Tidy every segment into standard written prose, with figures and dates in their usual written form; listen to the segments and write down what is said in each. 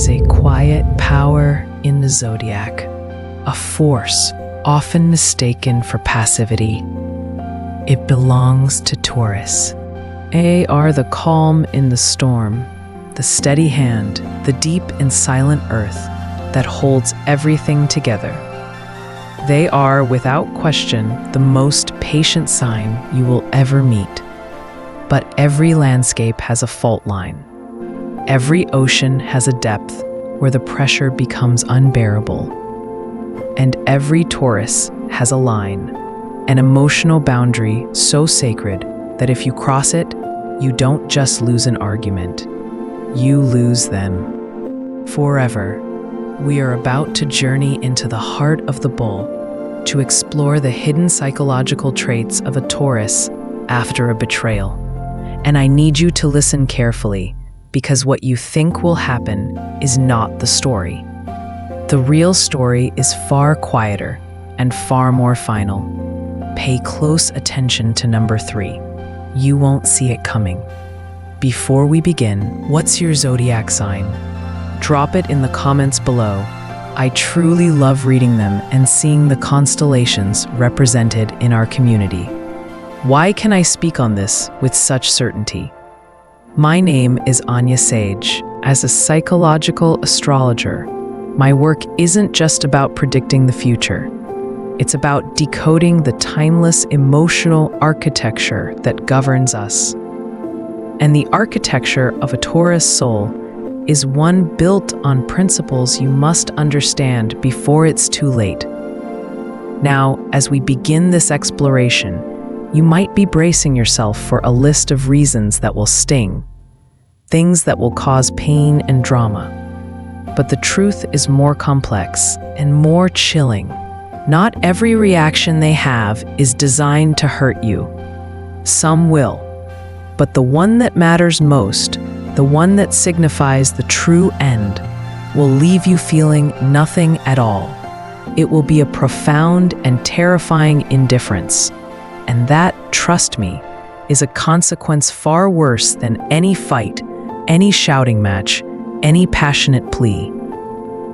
is a quiet power in the Zodiac, a force often mistaken for passivity. It belongs to Taurus. They are the calm in the storm, the steady hand, the deep and silent earth that holds everything together. They are, without question, the most patient sign you will ever meet. But every landscape has a fault line. Every ocean has a depth where the pressure becomes unbearable. And every Taurus has a line, an emotional boundary so sacred that if you cross it, you don't just lose an argument, you lose them forever. We are about to journey into the heart of the bull to explore the hidden psychological traits of a Taurus after a betrayal. And I need you to listen carefully, because what you think will happen is not the story. The real story is far quieter and far more final. Pay close attention to number 3. You won't see it coming. Before we begin, what's your zodiac sign? Drop it in the comments below. I truly love reading them and seeing the constellations represented in our community. Why can I speak on this with such certainty? My name is Anya Sage. As a psychological astrologer, my work isn't just about predicting the future. It's about decoding the timeless emotional architecture that governs us. And the architecture of a Taurus soul is one built on principles you must understand before it's too late. Now, as we begin this exploration, you might be bracing yourself for a list of reasons that will sting, things that will cause pain and drama. But the truth is more complex and more chilling. Not every reaction they have is designed to hurt you. Some will. But the one that matters most, the one that signifies the true end, will leave you feeling nothing at all. It will be a profound and terrifying indifference. And that, trust me, is a consequence far worse than any fight, any shouting match, any passionate plea.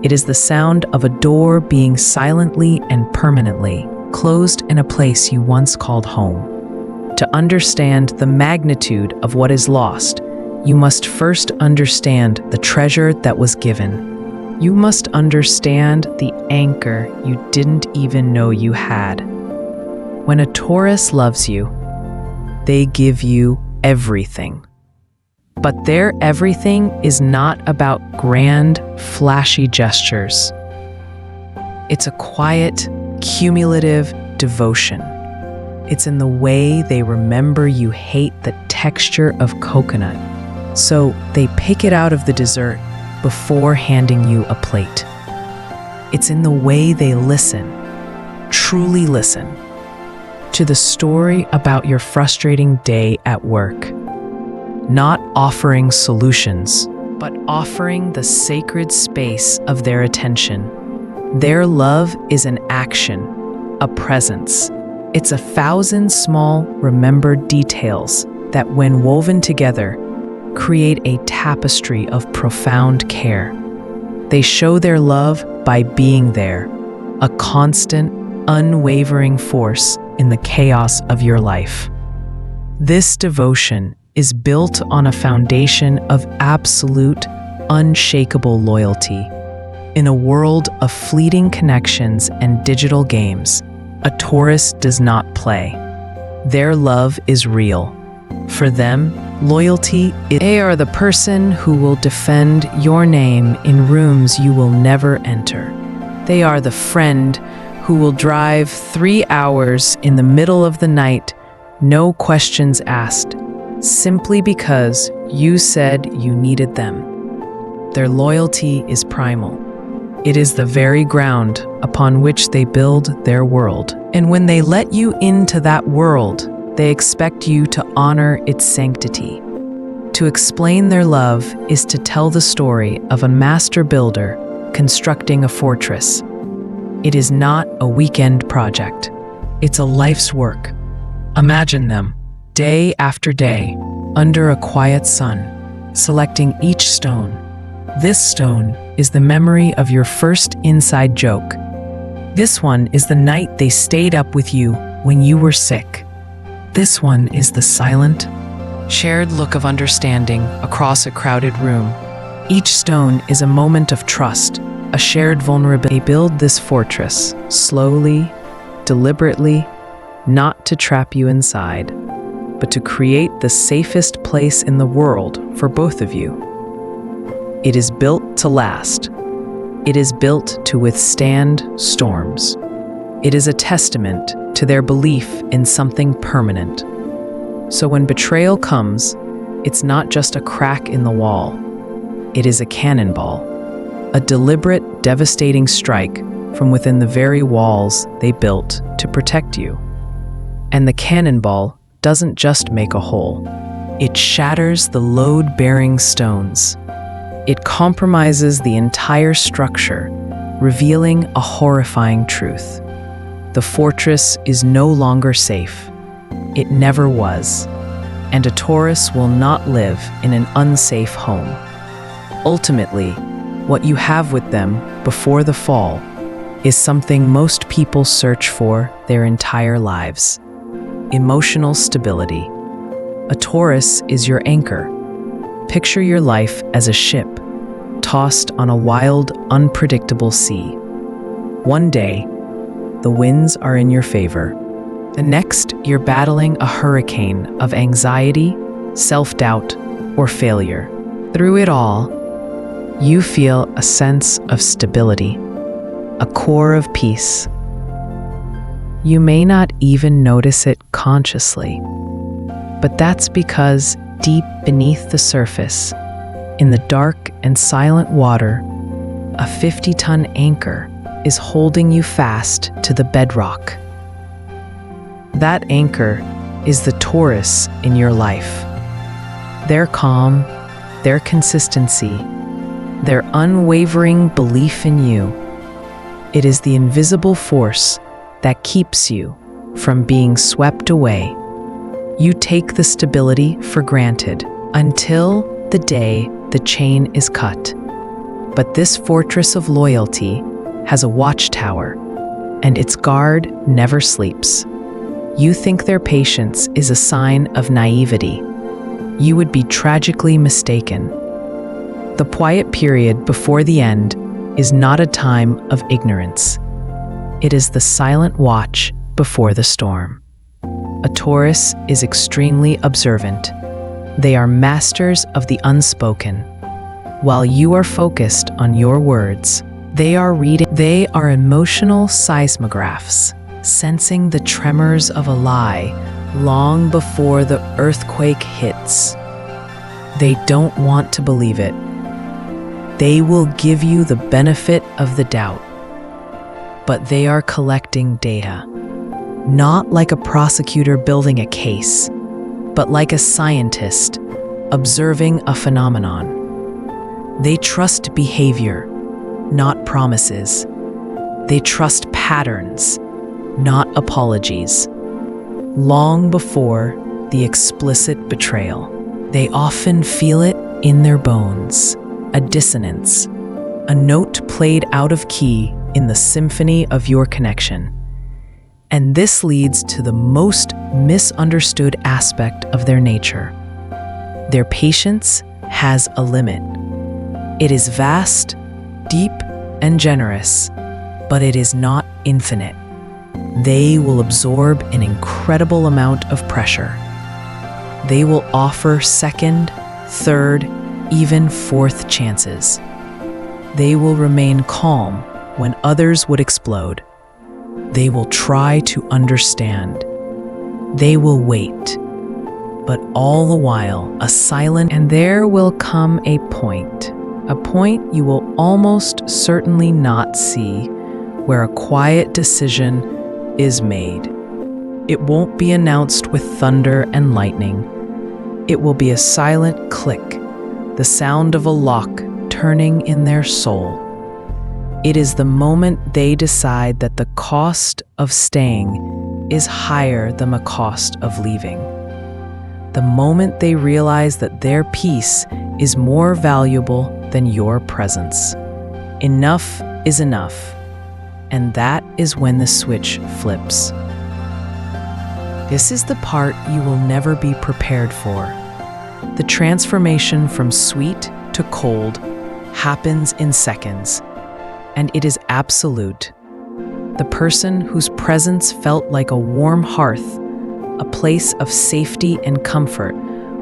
It is the sound of a door being silently and permanently closed in a place you once called home. To understand the magnitude of what is lost, you must first understand the treasure that was given. You must understand the anchor you didn't even know you had. When a Taurus loves you, they give you everything. But their everything is not about grand, flashy gestures. It's a quiet, cumulative devotion. It's in the way they remember you hate the texture of coconut, so they pick it out of the dessert before handing you a plate. It's in the way they listen, truly listen, to the story about your frustrating day at work. Not offering solutions, but offering the sacred space of their attention. Their love is an action, a presence. It's 1,000 small, remembered details that, when woven together, create a tapestry of profound care. They show their love by being there, a constant, unwavering force in the chaos of your life. This devotion is built on a foundation of absolute, unshakable loyalty. In a world of fleeting connections and digital games, a Taurus does not play. Their love is real. For them, loyalty is they are the person who will defend your name in rooms you will never enter. They are the friend who will drive 3 hours in the middle of the night, no questions asked, simply because you said you needed them. Their loyalty is primal. It is the very ground upon which they build their world. And when they let you into that world, they expect you to honor its sanctity. To explain their love is to tell the story of a master builder constructing a fortress. It is not a weekend project. It's a life's work. Imagine them, day after day, under a quiet sun, selecting each stone, This stone is the memory of your first inside joke. This one is the night they stayed up with you when you were sick. This one is the silent, shared look of understanding across a crowded room. Each stone is a moment of trust, a shared vulnerability. They build this fortress slowly, deliberately, not to trap you inside, but to create the safest place in the world for both of you. It is built to last. It is built to withstand storms. It is a testament to their belief in something permanent. So when betrayal comes, it's not just a crack in the wall. It is a cannonball, a deliberate, devastating strike from within the very walls they built to protect you. And the cannonball doesn't just make a hole. It shatters the load-bearing stones. It compromises the entire structure, revealing a horrifying truth. The fortress is no longer safe. It never was. And a Taurus will not live in an unsafe home. Ultimately, what you have with them before the fall is something most people search for their entire lives: emotional stability. A Taurus is your anchor. Picture your life as a ship tossed on a wild, unpredictable sea. One day, the winds are in your favor. The next, you're battling a hurricane of anxiety, self-doubt, or failure. Through it all, you feel a sense of stability, a core of peace. You may not even notice it consciously, but that's because deep beneath the surface, in the dark and silent water, a 50-ton anchor is holding you fast to the bedrock. That anchor is the Taurus in your life. Their calm, their consistency, their unwavering belief in you. It is the invisible force that keeps you from being swept away. You take the stability for granted until the day the chain is cut. But this fortress of loyalty has a watchtower, and its guard never sleeps. You think their patience is a sign of naivety. You would be tragically mistaken. The quiet period before the end is not a time of ignorance. It is the silent watch before the storm. A Taurus is extremely observant. They are masters of the unspoken. While you are focused on your words, they are reading. They are emotional seismographs, sensing the tremors of a lie long before the earthquake hits. They don't want to believe it. They will give you the benefit of the doubt. But they are collecting data, not like a prosecutor building a case, but like a scientist observing a phenomenon. They trust behavior, not promises. They trust patterns, not apologies. Long before the explicit betrayal, they often feel it in their bones, a dissonance, a note played out of key in the symphony of your connection. And this leads to the most misunderstood aspect of their nature. Their patience has a limit. It is vast, deep, and generous, but it is not infinite. They will absorb an incredible amount of pressure. They will offer second, third, even fourth chances. They will remain calm when others would explode. They will try to understand. They will wait. But all the while, a silent, and there will come a point you will almost certainly not see, where a quiet decision is made. It won't be announced with thunder and lightning. It will be a silent click, the sound of a lock turning in their soul. It is the moment they decide that the cost of staying is higher than the cost of leaving. The moment they realize that their peace is more valuable than your presence. Enough is enough, and that is when the switch flips. This is the part you will never be prepared for. The transformation from sweet to cold happens in seconds, and it is absolute. The person whose presence felt like a warm hearth, a place of safety and comfort,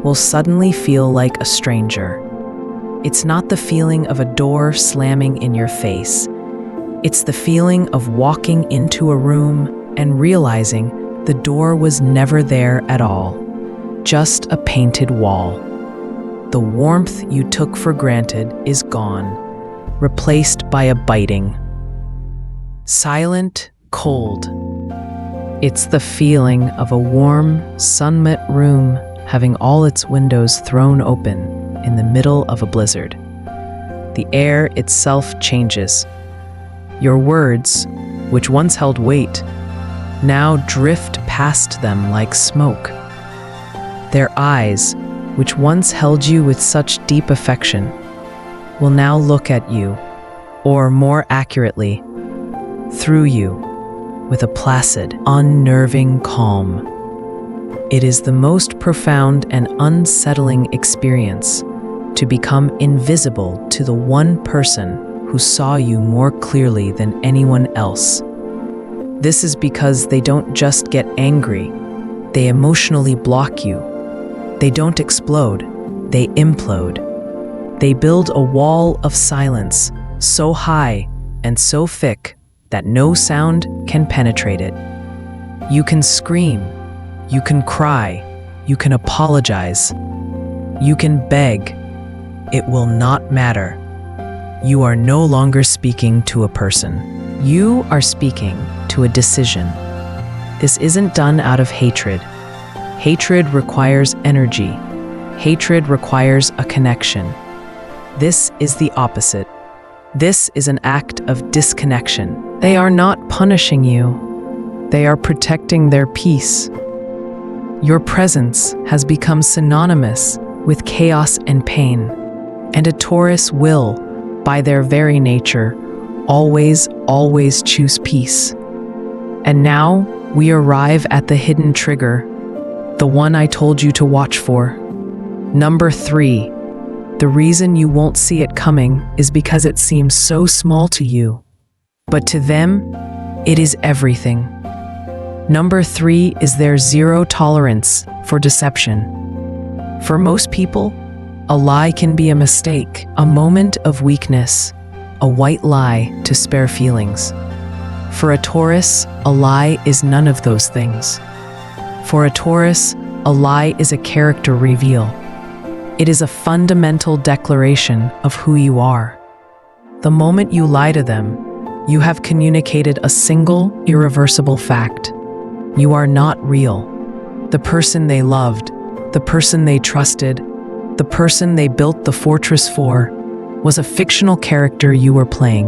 will suddenly feel like a stranger. It's not the feeling of a door slamming in your face. It's the feeling of walking into a room and realizing the door was never there at all, just a painted wall. The warmth you took for granted is gone, replaced by a biting, silent cold. It's the feeling of a warm, sunlit room having all its windows thrown open in the middle of a blizzard. The air itself changes. Your words, which once held weight, now drift past them like smoke. Their eyes, which once held you with such deep affection, will now look at you, or more accurately, through you, with a placid, unnerving calm. It is the most profound and unsettling experience to become invisible to the one person who saw you more clearly than anyone else. This is because they don't just get angry, they emotionally block you. They don't explode, they implode. They build a wall of silence so high and so thick that no sound can penetrate it. You can scream, you can cry, you can apologize, you can beg. It will not matter. You are no longer speaking to a person. You are speaking to a decision. This isn't done out of hatred. Hatred requires energy. Hatred requires a connection. This is the opposite. This is an act of disconnection. They are not punishing you. They are protecting their peace. Your presence has become synonymous with chaos and pain, and a Taurus will, by their very nature, always choose peace. And now we arrive at the hidden trigger, the one I told you to watch for. Number 3. The reason you won't see it coming is because it seems so small to you. But to them, it is everything. Number 3 is their zero tolerance for deception. For most people, a lie can be a mistake, a moment of weakness, a white lie to spare feelings. For a Taurus, a lie is none of those things. For a Taurus, a lie is a character reveal. It is a fundamental declaration of who you are. The moment you lie to them, you have communicated a single, irreversible fact. You are not real. The person they loved, the person they trusted, the person they built the fortress for, was a fictional character you were playing.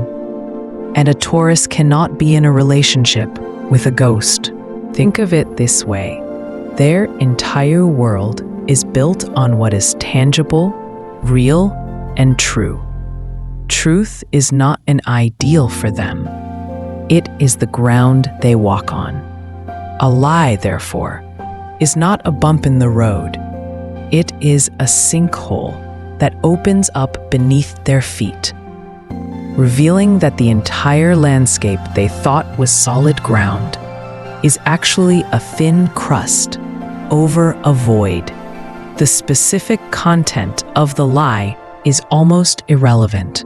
And a Taurus cannot be in a relationship with a ghost. Think of it this way. Their entire world is built on what is tangible, real, and true. Truth is not an ideal for them. It is the ground they walk on. A lie, therefore, is not a bump in the road. It is a sinkhole that opens up beneath their feet, revealing that the entire landscape they thought was solid ground is actually a thin crust over a void. The specific content of the lie is almost irrelevant.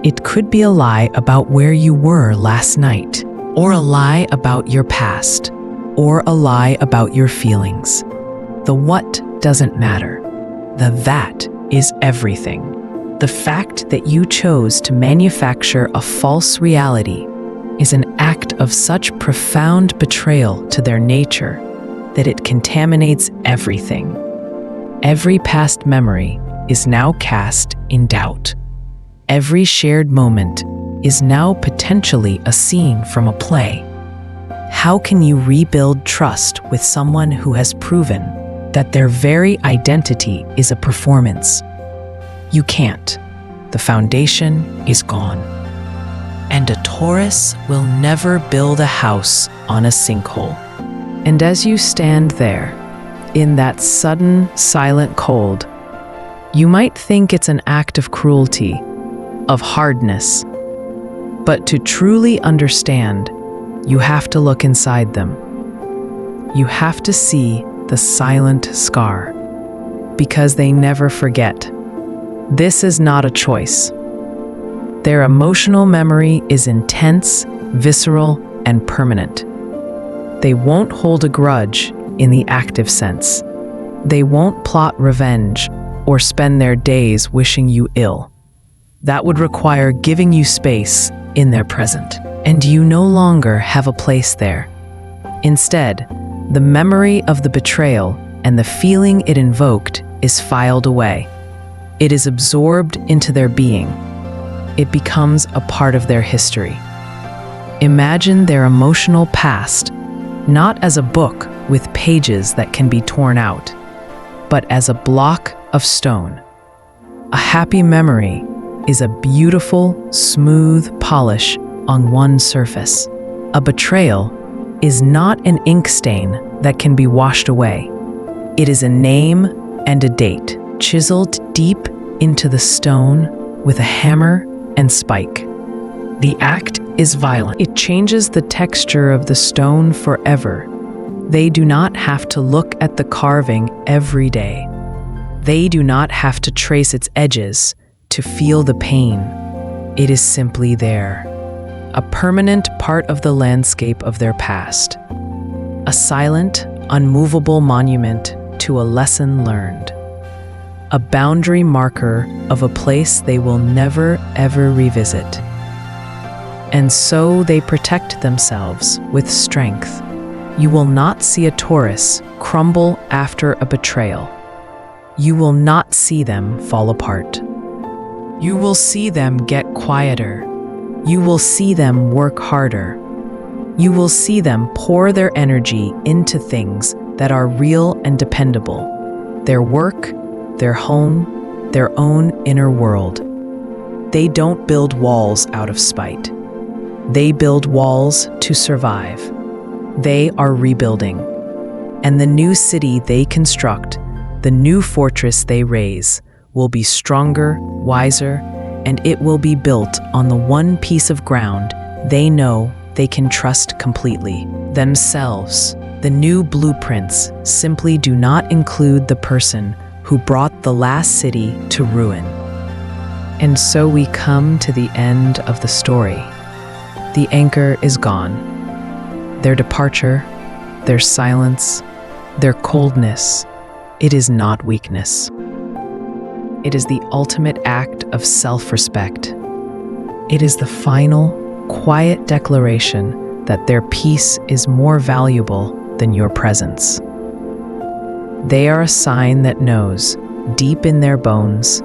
It could be a lie about where you were last night, or a lie about your past, or a lie about your feelings. The what doesn't matter. The that is everything. The fact that you chose to manufacture a false reality is an act of such profound betrayal to their nature that it contaminates everything. Every past memory is now cast in doubt. Every shared moment is now potentially a scene from a play. How can you rebuild trust with someone who has proven that their very identity is a performance? You can't. The foundation is gone. And a Taurus will never build a house on a sinkhole. And as you stand there, in that sudden, silent cold, you might think it's an act of cruelty, of hardness. But to truly understand, you have to look inside them. You have to see the silent scar, because they never forget. This is not a choice. Their emotional memory is intense, visceral, and permanent. They won't hold a grudge in the active sense. They won't plot revenge or spend their days wishing you ill. That would require giving you space in their present, and you no longer have a place there. Instead, the memory of the betrayal and the feeling it invoked is filed away. It is absorbed into their being. It becomes a part of their history. Imagine their emotional past, not as a book with pages that can be torn out, but as a block of stone. A happy memory is a beautiful, smooth polish on one surface. A betrayal is not an ink stain that can be washed away. It is a name and a date, chiseled deep into the stone with a hammer and spike. The act is violent. It changes the texture of the stone forever. They do not have to look at the carving every day. They do not have to trace its edges to feel the pain. It is simply there, a permanent part of the landscape of their past, a silent, unmovable monument to a lesson learned, a boundary marker of a place they will never, ever revisit. And so they protect themselves with strength. You will not see a Taurus crumble after a betrayal. You will not see them fall apart. You will see them get quieter. You will see them work harder. You will see them pour their energy into things that are real and dependable. Their work, their home, their own inner world. They don't build walls out of spite. They build walls to survive. They are rebuilding. And the new city they construct, the new fortress they raise, will be stronger, wiser, and it will be built on the one piece of ground they know they can trust completely, themselves. The new blueprints simply do not include the person who brought the last city to ruin. And so we come to the end of the story. The anchor is gone. Their departure, their silence, their coldness, it is not weakness. It is the ultimate act of self-respect. It is the final, quiet declaration that their peace is more valuable than your presence. They are a sign that knows, deep in their bones,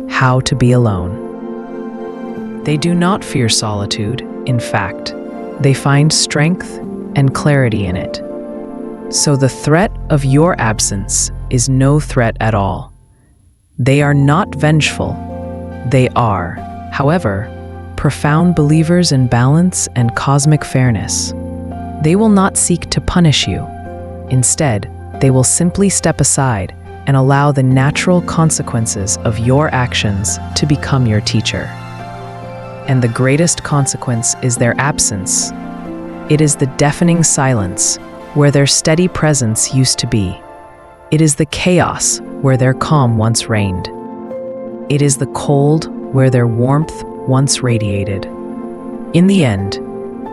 how to be alone. They do not fear solitude. In fact, they find strength and clarity in it. So the threat of your absence is no threat at all. They are not vengeful. They are, however, profound believers in balance and cosmic fairness. They will not seek to punish you. Instead, they will simply step aside and allow the natural consequences of your actions to become your teacher. And the greatest consequence is their absence. It is the deafening silence where their steady presence used to be. It is the chaos where their calm once reigned. It is the cold where their warmth once radiated. In the end,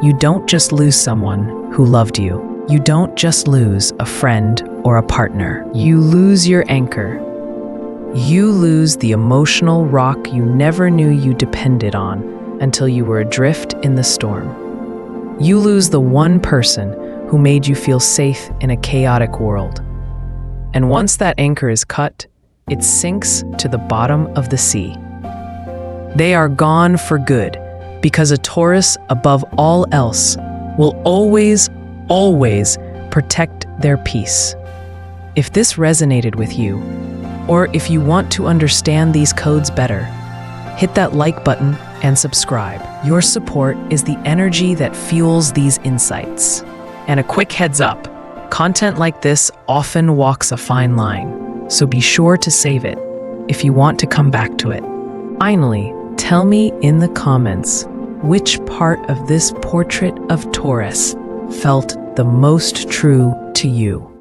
you don't just lose someone who loved you. You don't just lose a friend or a partner. You lose your anchor. You lose the emotional rock you never knew you depended on until you were adrift in the storm. You lose the one person who made you feel safe in a chaotic world. And once that anchor is cut, it sinks to the bottom of the sea. They are gone for good, because a Taurus, above all else, will always, always protect their peace. If this resonated with you, Or if you want to understand these codes better, hit that like button and subscribe. Your support is the energy that fuels these insights. And a quick heads up, content like this often walks a fine line, so be sure to save it if you want to come back to it. Finally, tell me in the comments which part of this portrait of Taurus felt the most true to you.